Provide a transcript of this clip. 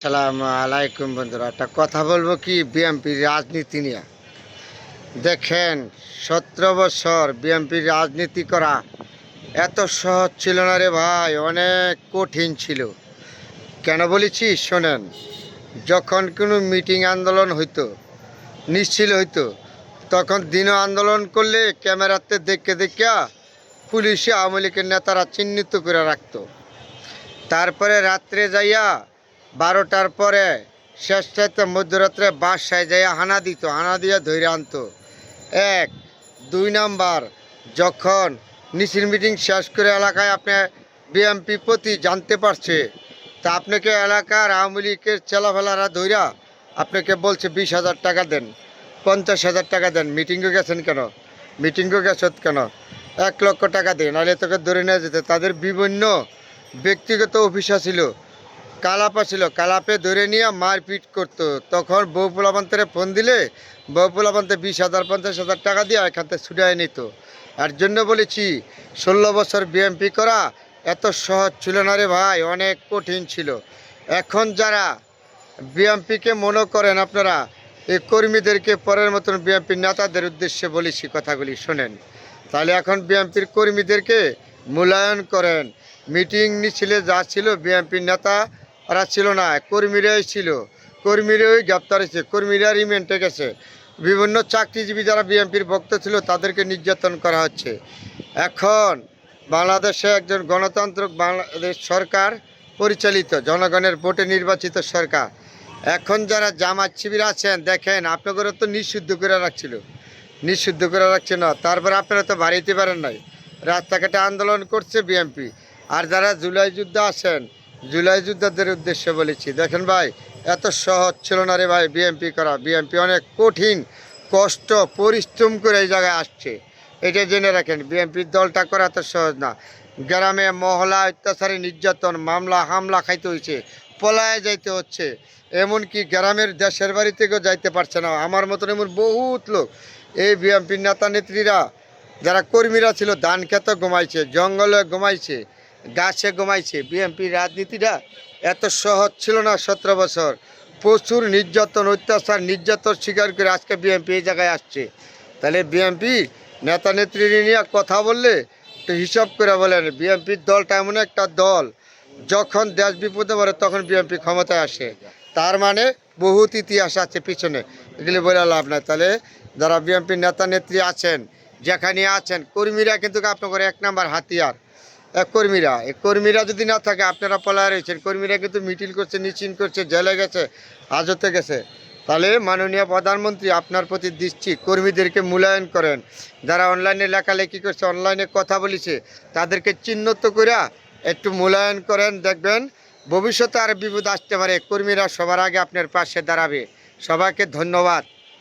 আসসালামু আলাইকুম বন্ধুরা, একটা কথা বলবো কি বিএনপির রাজনীতি নিয়ে। দেখেন, 17 বছর বিএনপির রাজনীতি করা এত সহজ ছিল না রে ভাই, অনেক কঠিন ছিল। কেন বলেছি শোনেন, যখন কোনো মিটিং আন্দোলন হইতো, মিছিল হইতো, তখন দিনও আন্দোলন করলে ক্যামেরাতে দেখে দেখিয়া পুলিশে আওয়ামী লীগের নেতারা চিহ্নিত করে রাখতো। তারপরে রাত্রে যাইয়া 12টার পরে শেষ চাইতে মধ্যরাত্রে বাসায় যাইয়া হানা দিত, হানা দিয়া ধরে আনতো। এক 2 নাম্বার, যখন মিছিল মিটিং শেষ করে এলাকায় আপনি বিএমপি প্রতি জানতে পারছে, তা আপনাকে এলাকার আওয়ামী লীগের চেলাফেলারা ধইরা আপনাকে বলছে 20,000 টাকা দেন, 50,000 টাকা দেন, মিটিংয়ে গেছেন কেন, মিটিংয়ে গেছত কেন, 1 লক্ষ টাকা দেন, নাহলে তোকে ধরে নিয়ে যেতে। তাদের বিভিন্ন ব্যক্তিগত অফিসা ছিল, কালাপা ছিল, কালাপে ধরে নিয়ে মারপিট করতো। তখন বউ পোলাপান্তরে ফোন দিলে বউ পোলাপান্তে 20,000 50,000 টাকা দিয়ে এখান থেকে ছুটাই নিত। আর জন্য বলেছি 16 বছর বিএমপি করা এত সহজ ছিল না রে ভাই, অনেক কঠিন ছিল। এখন যারা বিএমপিকে মনে করেন আপনারা, এই কর্মীদেরকে পরের মতন বিএমপির নেতাদের উদ্দেশ্যে বলেছি কথাগুলি শোনেন। তাহলে এখন বিএমপির কর্মীদেরকে মূল্যায়ন করেন। মিটিং মিছিলে যা ছিল বিএমপির নেতা ওরা ছিল না, কর্মীরাই ছিল। কর্মীরাই গ্রেপ্তার হয়েছে, কর্মীরা রিমান্ডে গেছে। বিভিন্ন চাকরিজীবী যারা বিএনপির ভক্ত ছিল তাদেরকে নির্যাতন করা হচ্ছে। এখন বাংলাদেশে একজন গণতান্ত্রিক বাংলাদেশ সরকার পরিচালিত, জনগণের ভোটে নির্বাচিত সরকার। এখন যারা জামাত শিবির আছেন, দেখেন আপনাদেরও তো নিষিদ্ধ করে রাখছিল, নিষিদ্ধ করে রাখছে না, তারপরে আপনারা তো বাড়িতে পারেন নাই, রাস্তাঘাটে আন্দোলন করছে বিএনপি। আর যারা জুলাই যুদ্ধ আছেন, জুলাই যোদ্ধাদের উদ্দেশ্যে বলেছি, দেখেন ভাই, এত সহজ ছিল না রে ভাই বিএমপি করা। বিএমপি অনেক কঠিন, কষ্ট পরিশ্রম করে এই জায়গায় আসছে, এটা জেনে রাখেন। বিএনপির দলটা করা এত সহজ না। গ্রামে মহলা অত্যাচারে নির্যাতন, মামলা হামলা খাইতে হয়েছে, পলায় যাইতে হচ্ছে, এমনকি গ্রামের দেশের বাড়ি থেকেও যাইতে পারছে না। আমার মতন এমন বহুত লোক, এই বিএনপির নেতা নেত্রীরা যারা কর্মীরা ছিল, ধান খেতে ঘুমাইছে, জঙ্গলে ঘুমাইছে, গাছে ঘুমাইছে। বিএনপির রাজনীতিটা এত সহজ ছিল না। 17 বছর প্রচুর নির্যাতন, অত্যাচার, নির্যাতন স্বীকার করে আজকে বিএনপি এই জায়গায় আসছে। তাহলে বিএনপি নেতা নেত্রী নিয়ে কথা বললে একটু হিসাব করে বলেন। বিএনপির দলটা এমন একটা দল, যখন দেশ বিপদে পড়ে তখন বিএনপি ক্ষমতায় আসে। তার মানে বহুত ইতিহাস আছে পিছনে, এগুলি বলে লাভ নাই। তাহলে যারা বিএনপির নেতা নেত্রী আছেন, যেখানে আছেন, কর্মীরা কিন্তু আপনাদের 1 নাম্বার হাতিয়ার। কর্মীরা, এই কর্মীরা যদি না থাকে, আপনারা পলায় রয়েছেন। কর্মীরা কিন্তু মিটিং করছে, মিছিল করছে, জেলে গেছে, হাজতে গেছে। তাহলে মাননীয় প্রধানমন্ত্রী আপনার প্রতি দৃষ্টি, কর্মীদেরকে মূল্যায়ন করেন। যারা অনলাইনে লেখালেখি করছে, অনলাইনে কথা বলেছে, তাদেরকে চিহ্নিত করে একটু মূল্যায়ন করেন। দেখবেন ভবিষ্যতে আর বিপদ আসতে পারে, কর্মীরা সবার আগে আপনার পাশে দাঁড়াবে। সবাইকে ধন্যবাদ।